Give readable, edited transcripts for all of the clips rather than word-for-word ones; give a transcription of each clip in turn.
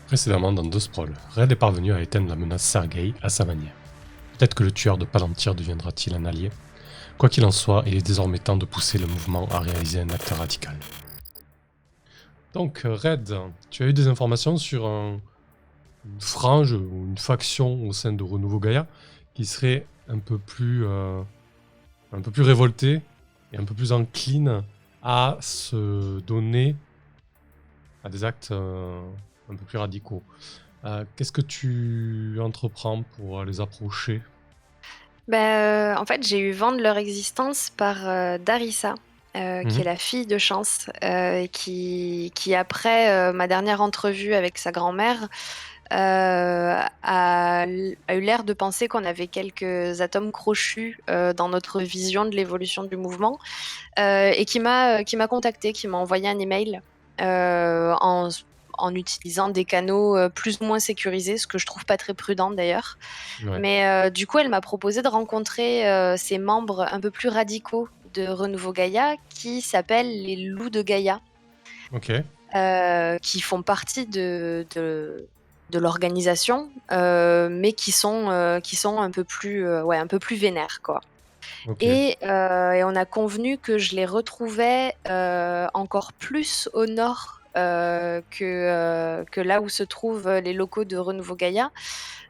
Précédemment dans Deux Sprawl, Red est parvenu à éteindre la menace Sergei à sa manière. Peut-être que le tueur de Palantir deviendra-t-il un allié. Quoi qu'il en soit, il est désormais temps de pousser le mouvement à réaliser un acte radical. Donc Red, tu as eu des informations sur une frange ou une faction au sein de Renouveau Gaïa qui serait un peu plus révoltée et un peu plus encline à se donner à des actes un peu plus radicaux. Qu'est-ce que tu entreprends pour les approcher? En fait, j'ai eu vent de leur existence par Darissa, qui est Mhm. la fille de Chance, qui après ma dernière entrevue avec sa grand-mère, a eu l'air de penser qu'on avait quelques atomes crochus dans notre vision de l'évolution du mouvement, et qui m'a contacté, qui m'a envoyé un email euh, en, en utilisant des canaux plus ou moins sécurisés, ce que je trouve pas très prudent d'ailleurs. Ouais. Mais du coup, elle m'a proposé de rencontrer ces membres un peu plus radicaux de Renouveau Gaïa qui s'appellent les Loups de Gaïa, Ok. qui font partie de l'organisation, mais qui sont un peu plus vénères, quoi. Ok. Et on a convenu que je les retrouvais encore plus au nord que là où se trouvent les locaux de Renouveau Gaïa,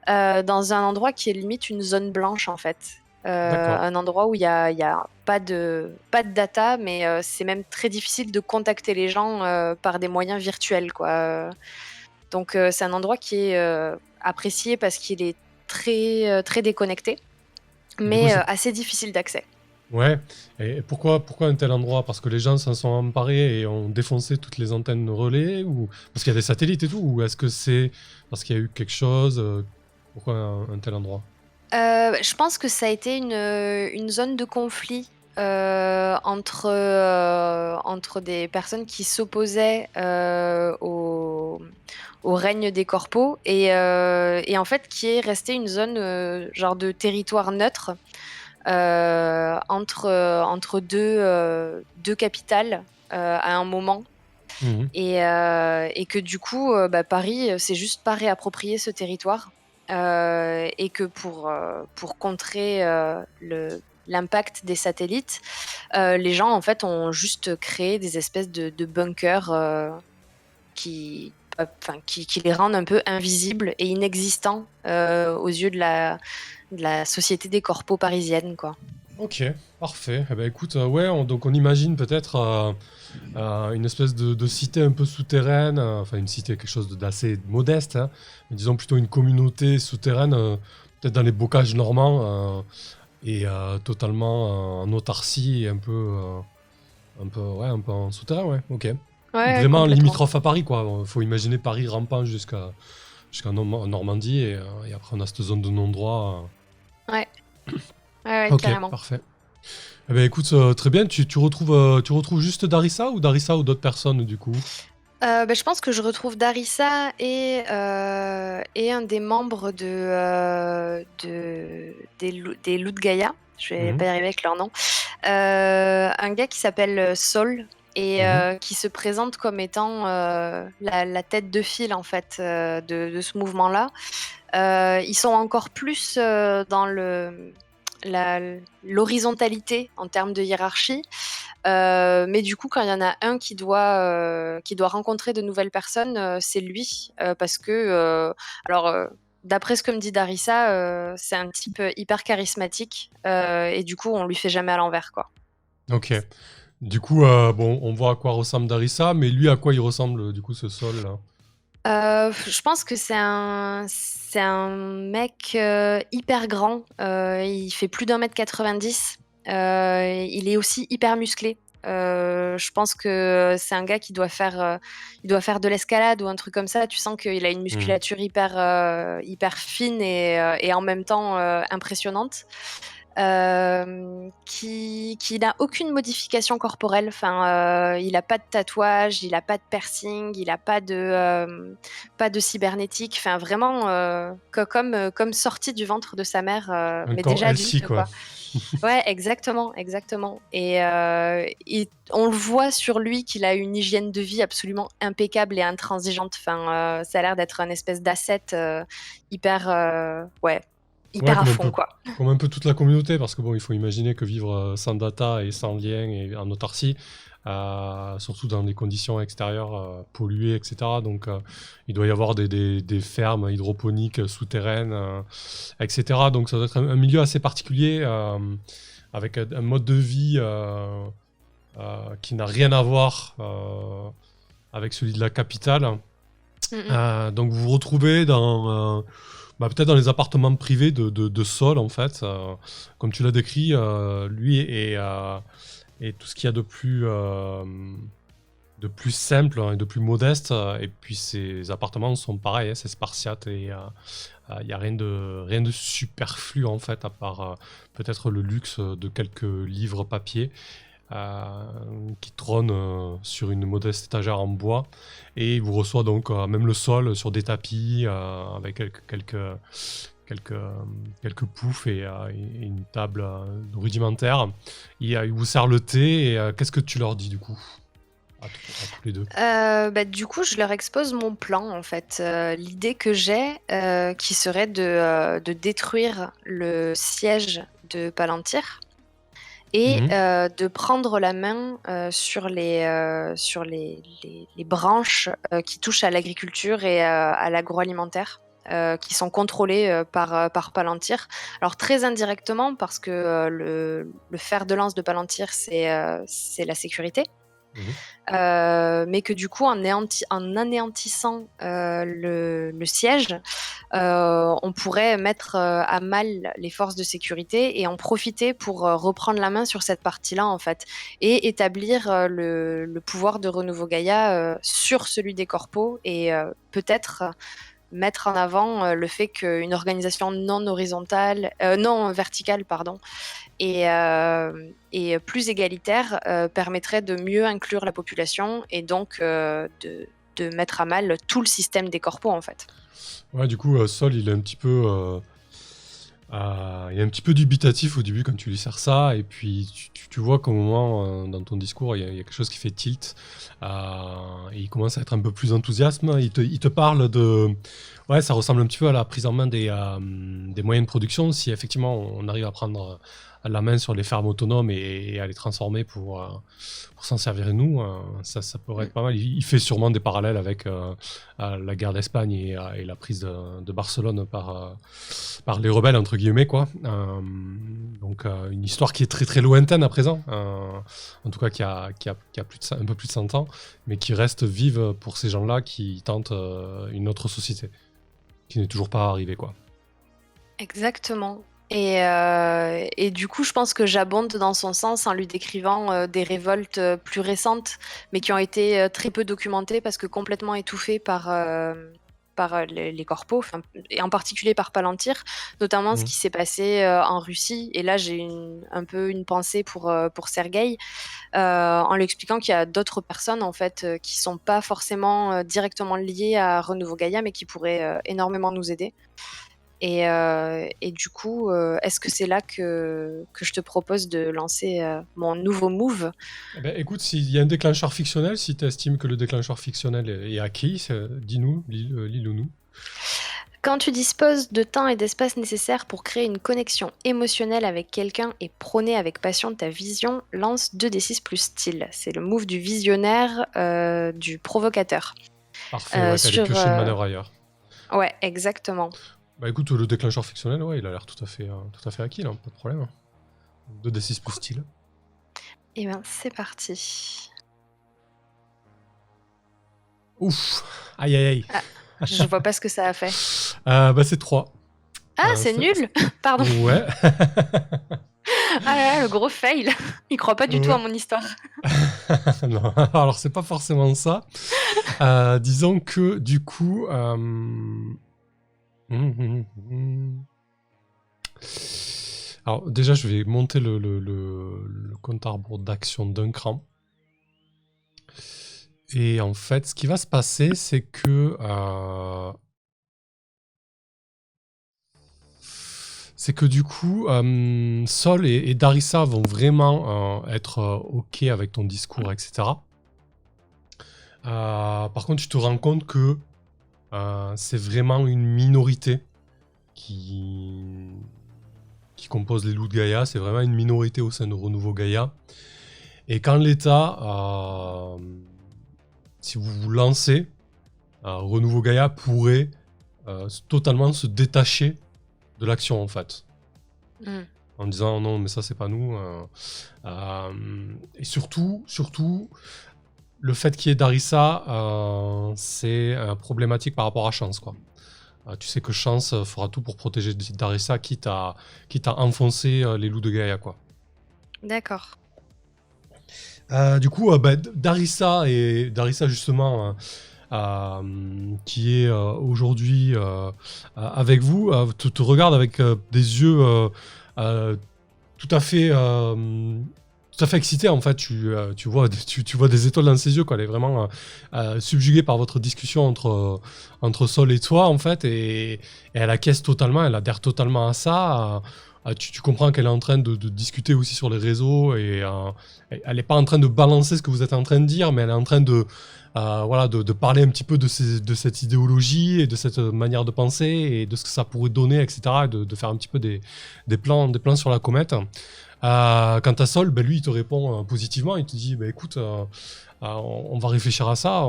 dans un endroit qui est limite une zone blanche en fait. D'accord. Un endroit où il y a pas de data, mais c'est même très difficile de contacter les gens par des moyens virtuels, quoi. Donc c'est un endroit qui est apprécié parce qu'il est très déconnecté, Du coup, mais c'est... assez difficile d'accès. Ouais. Et pourquoi un tel endroit? Parce que les gens s'en sont emparés et ont défoncé toutes les antennes relais ou parce qu'il y a des satellites et tout? Ou est-ce que c'est parce qu'il y a eu quelque chose? Pourquoi un tel endroit? Je pense que ça a été une zone de conflit entre des personnes qui s'opposaient au règne des corpos et en fait qui est resté une zone genre de territoire neutre entre deux capitales à un moment. Mhm. Et que du coup, Paris s'est juste pas réapproprié ce territoire. Et que pour contrer l'impact des satellites, les gens en fait ont juste créé des espèces de bunkers qui les rendent un peu invisibles et inexistants aux yeux de la société des corpos parisiennes, quoi. Ok, parfait. Eh ben, écoute, ouais, donc on imagine peut-être une espèce de cité un peu souterraine, enfin une cité, quelque chose d'assez modeste, hein, mais disons plutôt une communauté souterraine, peut-être dans les bocages normands, et totalement en autarcie et ouais, un peu en souterrain, ouais, ok. Ouais, Vraiment complètement. limitrophe à Paris, quoi. Faut imaginer Paris rampant jusqu'à Normandie, et après on a cette zone de non-droit. Ouais, ouais, Ok, carrément. parfait. Eh ben écoute, très bien, tu retrouves juste Darissa ou d'autres personnes du coup? Je pense que je retrouve Darissa et un des membres des Loups de Gaïa. Je vais Mhm, pas y arriver avec leur nom. Un gars qui s'appelle Saul et mhm, qui se présente comme étant la tête de file en fait de ce mouvement-là. Ils sont encore plus dans la- l'horizontalité en termes de hiérarchie. Mais du coup, quand il y en a un qui doit rencontrer de nouvelles personnes, c'est lui. Parce que, alors, d'après ce que me dit Darissa, c'est un type hyper charismatique. Et du coup, on lui fait jamais à l'envers, quoi. ok. Du coup, bon, on voit à quoi ressemble Darissa, mais lui, à quoi il ressemble, du coup, ce sol là? Je pense que c'est un mec hyper grand. Il fait plus d'1,90 m. Il est aussi hyper musclé. Je pense que c'est un gars il doit faire de l'escalade ou un truc comme ça. Tu sens qu'il a une Mhm. musculature hyper fine et en même temps impressionnante. qui n'a aucune modification corporelle. Enfin, il n'a pas de tatouage, il n'a pas de piercing, il n'a pas de cybernétique. Enfin, vraiment comme sorti du ventre de sa mère, Un mais corps déjà healthy, adulte, quoi. quoi. Ouais, exactement, exactement. Et on le voit sur lui qu'il a une hygiène de vie absolument impeccable et intransigeante. Enfin, ça a l'air d'être un espèce d'asset hyper, ouais, Ouais, hyper à fond, quoi. comme un peu toute la communauté, parce que bon, il faut imaginer que vivre sans data et sans lien et en autarcie, surtout dans des conditions extérieures polluées, etc. Donc, il doit y avoir des fermes hydroponiques souterraines, etc. Donc, ça doit être un milieu assez particulier, avec un mode de vie qui n'a rien à voir avec celui de la capitale. Donc, vous vous retrouvez peut-être dans les appartements privés de Sol, en fait. Comme tu l'as décrit, lui et tout ce qu'il y a de plus simple, hein, et de plus modeste. Et puis ces appartements sont pareils, hein, c'est spartiate et il n'y a rien de superflu, en fait, à part peut-être le luxe de quelques livres papier qui trône sur une modeste étagère en bois, et il vous reçoit donc même le sol sur des tapis avec quelques poufs et une table rudimentaire. Il vous sert le thé et qu'est-ce que tu leur dis du coup à tous les deux? Du coup, je leur expose mon plan, en fait. L'idée que j'ai, qui serait de détruire le siège de Palantir et Mhm. de prendre la main sur les branches qui touchent à l'agriculture et à l'agroalimentaire, qui sont contrôlées par Palantir. Alors très indirectement, parce que le fer de lance de Palantir, c'est la sécurité. Mhm. Mais que du coup, en anéantissant le siège, on pourrait mettre à mal les forces de sécurité et en profiter pour reprendre la main sur cette partie-là, en fait, et établir le pouvoir de Renouveau Gaïa sur celui des corpos et peut-être mettre en avant le fait qu'une organisation non verticale, pardon, et plus égalitaire permettrait de mieux inclure la population et donc de mettre à mal tout le système des corpos, en fait. Ouais, du coup, Sol, il est un petit peu il est un petit peu dubitatif au début quand tu lui sers ça, et puis tu vois qu'au moment, dans ton discours, il y a quelque chose qui fait tilt, et il commence à être un peu plus enthousiaste. Il te parle de... Ouais, ça ressemble un petit peu à la prise en main des moyens de production, si effectivement on arrive à prendre la main sur les fermes autonomes et à les transformer pour s'en servir nous, ça pourrait être pas mal. Il fait sûrement des parallèles avec la guerre d'Espagne et la prise de Barcelone par les rebelles, entre guillemets, quoi. Donc une histoire qui est très très lointaine à présent, en tout cas qui a un peu plus de 100 ans, mais qui reste vive pour ces gens-là qui tentent une autre société, qui n'est toujours pas arrivée, quoi. Exactement. Et du coup, je pense que j'abonde dans son sens en lui décrivant des révoltes plus récentes, mais qui ont été très peu documentées parce que complètement étouffées par les corpos, et en particulier par Palantir, notamment ce Mhm. qui s'est passé en Russie. Et là, j'ai un peu une pensée pour Sergueï, en lui expliquant qu'il y a d'autres personnes, en fait, qui sont pas forcément directement liées à Renouveau Gaïa, mais qui pourraient énormément nous aider. Et du coup, est-ce que c'est là que je te propose de lancer mon nouveau move? Eh ben, écoute, s'il y a un déclencheur fictionnel, si tu estimes que le déclencheur fictionnel est acquis, dis-nous, lis-le-nous. Quand tu disposes de temps et d'espace nécessaires pour créer une connexion émotionnelle avec quelqu'un et prôner avec passion ta vision, lance 2d6 plus style. C'est le move du visionnaire, du provocateur. Parfait, ouais, t'allais Sur, piocher une manœuvre ailleurs. Ouais, exactement. Bah écoute, le déclencheur fictionnel, ouais, il a l'air tout à fait acquis, là, pas de problème. 2d6 plus style. Et bien, c'est parti. Ouf. Aïe, aïe, aïe. Ah, je vois pas ce que ça a fait. Bah c'est 3. Ah, c'est nul! Pardon. Ouais. Ah là là, le gros fail. Il croit pas du tout à Ouais. mon histoire. Non, alors c'est pas forcément ça. Disons que du coup... Alors déjà, je vais monter le compte à rebours d'action d'un cran. Et en fait, ce qui va se passer, c'est que du coup, Sol et Darissa vont vraiment être OK avec ton discours, etc. Par contre, tu te rends compte que c'est vraiment une minorité qui compose les loups de Gaïa. C'est vraiment une minorité au sein de Renouveau Gaïa. Et quand l'État, si vous vous lancez, Renouveau Gaïa pourrait totalement se détacher de l'action, en fait. En disant non, mais ça, c'est pas nous. Et surtout, le fait qu'il y ait Darissa, c'est problématique par rapport à Chance, quoi. Tu sais que Chance fera tout pour protéger Darissa, quitte à enfoncer les loups de Gaïa, quoi. D'accord. Du coup, Darissa justement, qui est aujourd'hui avec vous, te regarde avec des yeux tout à fait excités, en fait. Tu vois des étoiles dans ses yeux, quoi. Elle est vraiment subjuguée par votre discussion entre Sol et toi, en fait, et elle acquiesce totalement, elle adhère totalement à ça. Tu comprends qu'elle est en train de discuter aussi sur les réseaux, et elle n'est pas en train de balancer ce que vous êtes en train de dire, mais elle est en train de parler un petit peu de cette idéologie et de cette manière de penser et de ce que ça pourrait donner, etc. Et de faire un petit peu des plans sur la comète. Quant à Sol, lui, il te répond positivement. Il te dit, écoute, on va réfléchir à ça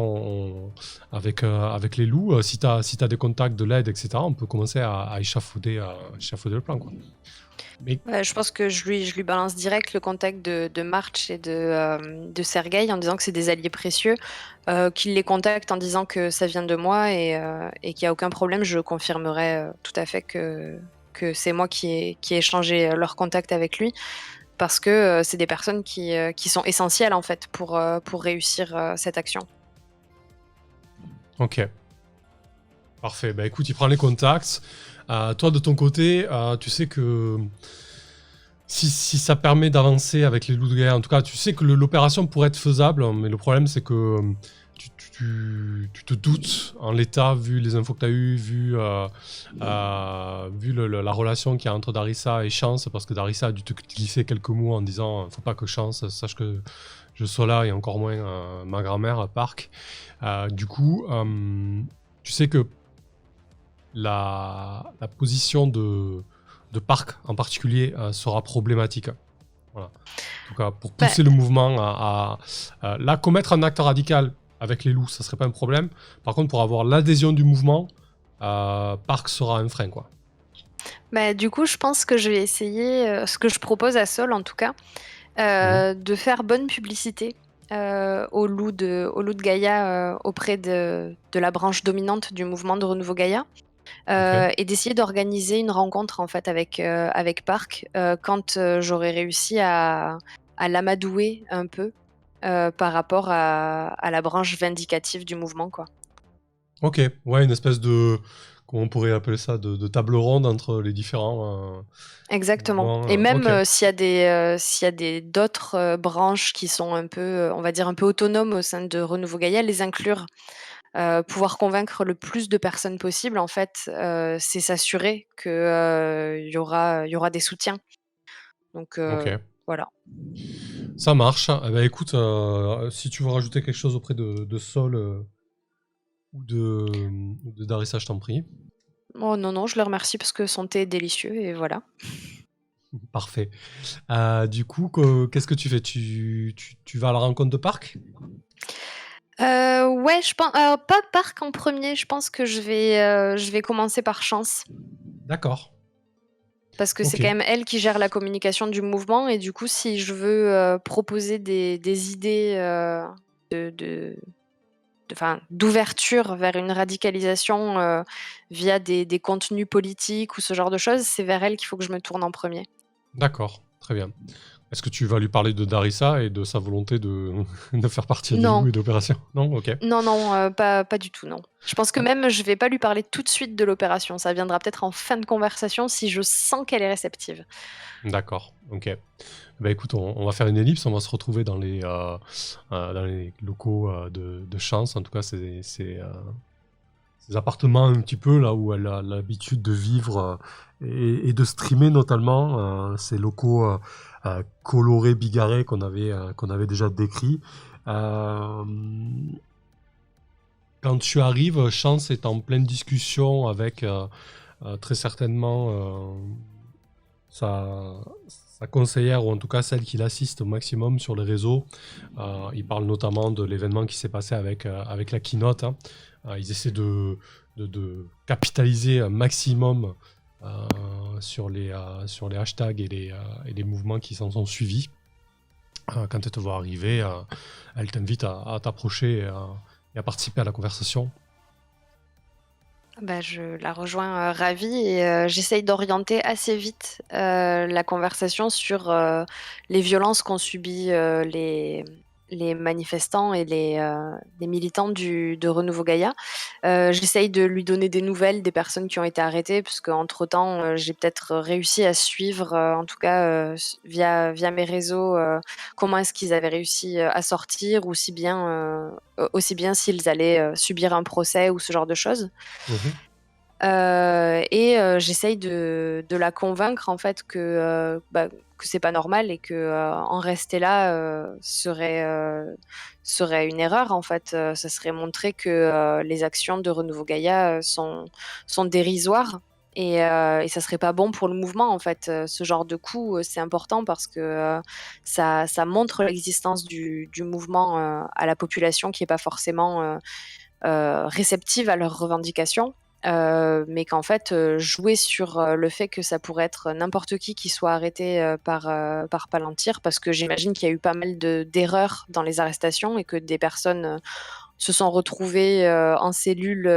avec les loups. Si tu as des contacts, de l'aide, etc., on peut commencer à échafauder le plan, quoi. Mais... je pense que je lui balance direct le contact de March et de Sergueï en disant que c'est des alliés précieux, qu'il les contacte en disant que ça vient de moi et qu'il n'y a aucun problème. Je confirmerai tout à fait que c'est moi qui ai échangé leur contact avec lui, parce que c'est des personnes qui sont essentielles, en fait, pour réussir cette action. Ok. Parfait. Écoute, il prend les contacts. Toi, de ton côté, tu sais que si ça permet d'avancer avec les loups de Gaïa, en tout cas, tu sais que l'opération pourrait être faisable, mais le problème, c'est que tu te doutes en l'état, vu les infos que tu as eues, vu la relation qu'il y a entre Darissa et Chance, parce que Darissa a dû te glisser quelques mots en disant faut pas que Chance sache que je sois là, et encore moins ma grand-mère, Park. Du coup, tu sais que la position de Park en particulier sera problématique. Voilà. En tout cas, pour pousser le mouvement à là, commettre un acte radical avec les loups, ça serait pas un problème. Par contre, pour avoir l'adhésion du mouvement, Park sera un frein, quoi. Du coup, je pense que je vais essayer, ce que je propose à Sol en tout cas, de faire bonne publicité au loup de Gaïa auprès de la branche dominante du mouvement de Renouveau Gaïa. Et d'essayer d'organiser une rencontre, en fait, avec Park quand j'aurai réussi à l'amadouer un peu par rapport à la branche vindicative du mouvement, quoi. Ok, ouais, une espèce de, comment on pourrait appeler ça, de table ronde entre les différents Exactement. mouvements. Et même Ok. s'il y a d'autres branches qui sont un peu, on va dire, un peu autonomes au sein de Renouveau Gaïa, les inclure. Pouvoir convaincre le plus de personnes possible, en fait, c'est s'assurer que y aura des soutiens. Donc Ok. voilà. Ça marche. Écoute, si tu veux rajouter quelque chose auprès de Sol ou de Darissa, je t'en prie. Oh non, je le remercie parce que son thé est délicieux et voilà. Parfait. Du coup, qu'est-ce que tu fais? Tu vas à la rencontre de Park? Ouais, je pense pas Parc en premier, je pense que je vais commencer par Chance. D'accord. Parce que c'est Ok. quand même elle qui gère la communication du mouvement, et du coup, si je veux proposer des idées d'ouverture vers une radicalisation via des contenus politiques ou ce genre de choses, c'est vers elle qu'il faut que je me tourne en premier. D'accord. très bien. Est-ce que tu vas lui parler de Darissa et de sa volonté de, de faire partie des Non. loups et d'opération? Non? Ok. Non, non, pas du tout, non. Je pense que même je vais pas lui parler tout de suite de l'opération. Ça viendra peut-être en fin de conversation si je sens qu'elle est réceptive. D'accord, ok. Bah écoute, on va faire une ellipse, on va se retrouver dans les locaux de Chance. En tout cas, ces appartements un petit peu là où elle a l'habitude de vivre et de streamer notamment. Ces locaux colorés, bigarrés qu'on avait déjà décrits. Euh, Quand tu arrives, Chance est en pleine discussion avec très certainement sa conseillère, ou en tout cas celle qui l'assiste au maximum sur les réseaux. Il parle notamment de l'événement qui s'est passé avec la keynote, hein. Ils essaient de capitaliser un maximum sur les hashtags et les mouvements qui s'en sont suivis. Quand elle te voit arriver, elle t'invite à t'approcher et à participer à la conversation. Bah, je la rejoins ravie et j'essaye d'orienter assez vite la conversation sur les violences qu'ont subies les manifestants et les militants de Renouveau Gaïa. J'essaye de lui donner des nouvelles des personnes qui ont été arrêtées, parce qu'entre-temps, j'ai peut-être réussi à suivre, en tout cas via mes réseaux, comment est-ce qu'ils avaient réussi à sortir, aussi bien s'ils allaient subir un procès ou ce genre de choses. Mhm. J'essaye de la convaincre en fait que c'est pas normal et que en rester là serait une erreur en fait. Ça serait montrer que les actions de Renouveau Gaïa sont dérisoires et ça serait pas bon pour le mouvement en fait. Ce genre de coup, c'est important parce que ça montre l'existence du mouvement à la population qui est pas forcément réceptive à leurs revendications. Mais qu'en fait, jouer sur le fait que ça pourrait être n'importe qui soit arrêté par Palantir, parce que j'imagine qu'il y a eu pas mal d'erreurs dans les arrestations et que des personnes se sont retrouvées en cellule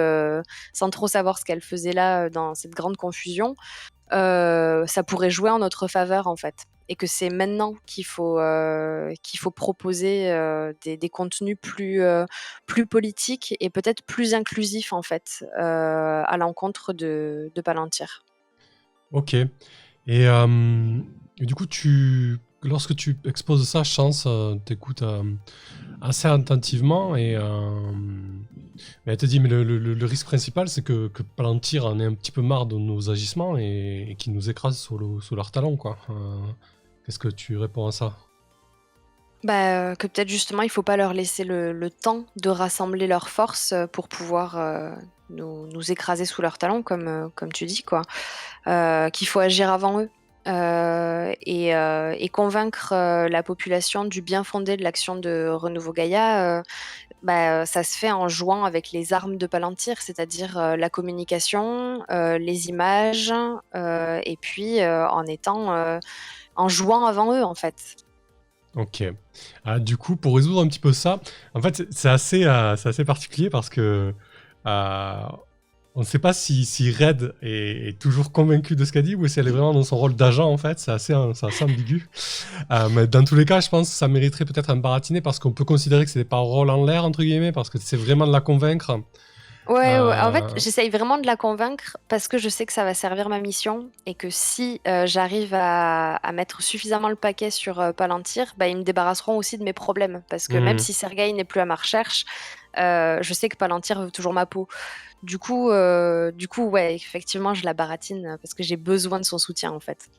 sans trop savoir ce qu'elles faisaient là dans cette grande confusion. Ça pourrait jouer en notre faveur en fait. Et que c'est maintenant qu'il faut proposer des contenus plus politiques et peut-être plus inclusifs en fait, à l'encontre de Palantir. Ok. Et du coup, lorsque tu exposes ça, Chance t'écoute assez attentivement mais elle te dit, mais le risque principal, c'est que Palantir en ait un petit peu marre de nos agissements et qu'ils nous écrasent sous leurs talons, quoi. Qu'est-ce que tu réponds à ça? Que peut-être justement il faut pas leur laisser le temps de rassembler leurs forces pour pouvoir nous écraser sous leurs talons, comme tu dis, quoi. Qu'il faut agir avant eux. Et convaincre la population du bien fondé de l'action de Renouveau Gaïa, ça se fait en jouant avec les armes de Palantir, c'est-à-dire la communication, les images, et puis en jouant avant eux en fait. Ok. Du coup, pour résoudre un petit peu ça, en fait, c'est assez particulier parce que on ne sait pas si Red est toujours convaincue de ce qu'elle dit ou si elle est vraiment dans son rôle d'agent, en fait. C'est assez ambigu. Mais dans tous les cas, je pense que ça mériterait peut-être un baratiné parce qu'on peut considérer que c'est des paroles en l'air, entre guillemets, parce que c'est vraiment de la convaincre. Ouais, en fait, j'essaye vraiment de la convaincre parce que je sais que ça va servir ma mission et que si j'arrive à mettre suffisamment le paquet sur Palantir, ils me débarrasseront aussi de mes problèmes. Parce que même si Sergueï n'est plus à ma recherche, je sais que Palantir veut toujours ma peau. Du coup, ouais, effectivement, je la baratine parce que j'ai besoin de son soutien en fait.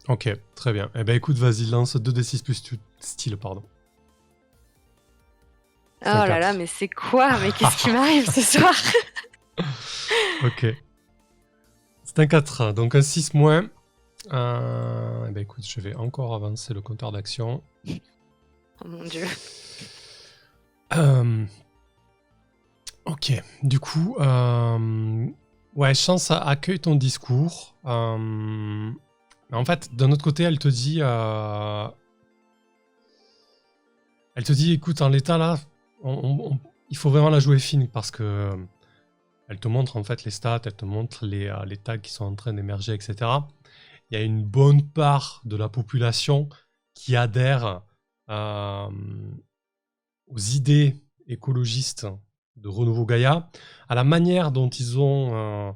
Ok, très bien. Eh ben écoute, vas-y, lance 2d6 plus style, pardon. Oh là là, mais c'est quoi? Mais qu'est-ce qui m'arrive ce soir? Ok. C'est un 4, donc un 6 moins. Eh ben écoute, je vais encore avancer le compteur d'action. Oh mon dieu. Ok, du coup, ouais, Chance accueille ton discours. Mais en fait, d'un autre côté, elle te dit, écoute, en l'état là, il faut vraiment la jouer fine parce que elle te montre en fait les stats, elle te montre les tags qui sont en train d'émerger, etc. il y a une bonne part de la population qui adhère aux idées écologistes de Renouveau Gaïa, à la manière dont ils ont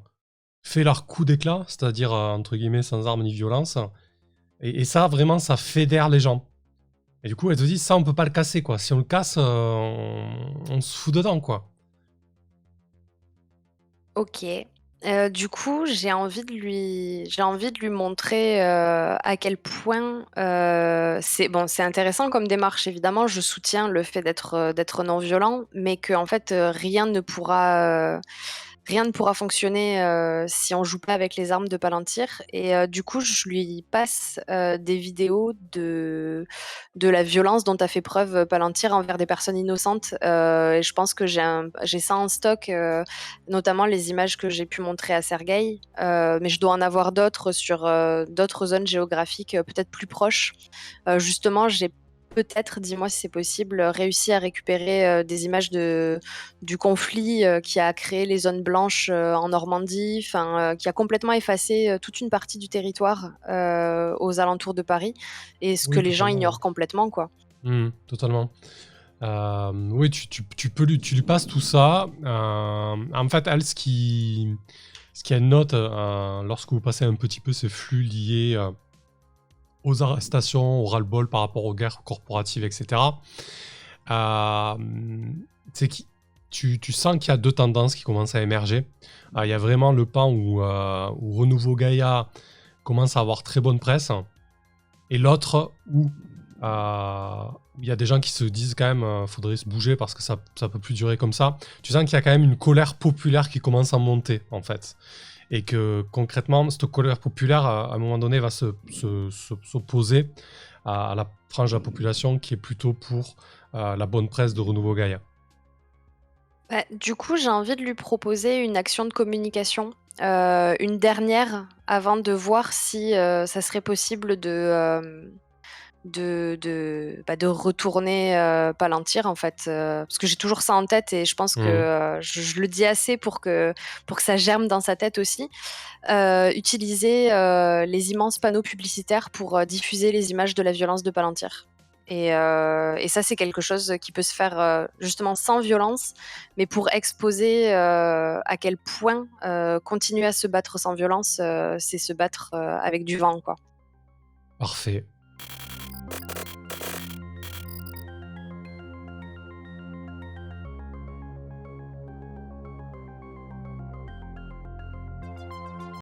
fait leur coup d'éclat, c'est-à-dire, entre guillemets, sans armes ni violence. Et ça, vraiment, ça fédère les gens. Et du coup, elle te dit, ça, on peut pas le casser, quoi. Si on le casse, on se fout dedans, quoi. OK. Du coup, j'ai envie de lui montrer, à quel point, c'est intéressant comme démarche évidemment. Je soutiens le fait d'être non violent, mais qu'en fait, rien ne pourra fonctionner, si on joue pas avec les armes de Palantir et du coup, je lui passe, des vidéos de la violence dont a fait preuve, Palantir envers des personnes innocentes, et je pense que j'ai ça en stock, notamment les images que j'ai pu montrer à Sergueï, mais je dois en avoir d'autres sur, d'autres zones géographiques, peut-être plus proches. Justement, j'ai peut-être, dis-moi si c'est possible, réussi à récupérer, des images du conflit, qui a créé les zones blanches, en Normandie, enfin, qui a complètement effacé, toute une partie du territoire, aux alentours de Paris et ce que Oui, les gens totalement, ouais. ignorent complètement, quoi. Totalement. Oui, tu lui passes tout ça. En fait, elle, ce qu'elle note lorsque vous passez un petit peu ces flux liés aux arrestations, au ras-le-bol par rapport aux guerres corporatives, etc., euh, c'est que tu sens qu'il y a deux tendances qui commencent à émerger. Il y a vraiment le pan où Renouveau Gaïa commence à avoir très bonne presse, et l'autre où il y a des gens qui se disent quand même faudrait se bouger parce que ça peut plus durer comme ça. Tu sens qu'il y a quand même une colère populaire qui commence à monter, en fait. Et que concrètement, cette colère populaire, à un moment donné, va s'opposer à la frange de la population qui est plutôt pour la bonne presse de Renouveau Gaïa. Bah, du coup, j'ai envie de lui proposer une action de communication, une dernière avant de voir si, ça serait possible de retourner, Palantir en fait, parce que j'ai toujours ça en tête et je pense que, Mhm. je le dis assez pour que ça germe dans sa tête aussi. Utiliser, les immenses panneaux publicitaires pour, diffuser les images de la violence de Palantir et ça, c'est quelque chose qui peut se faire, justement sans violence, mais pour exposer, à quel point, continuer à se battre sans violence, c'est se battre, avec du vent, quoi. Parfait.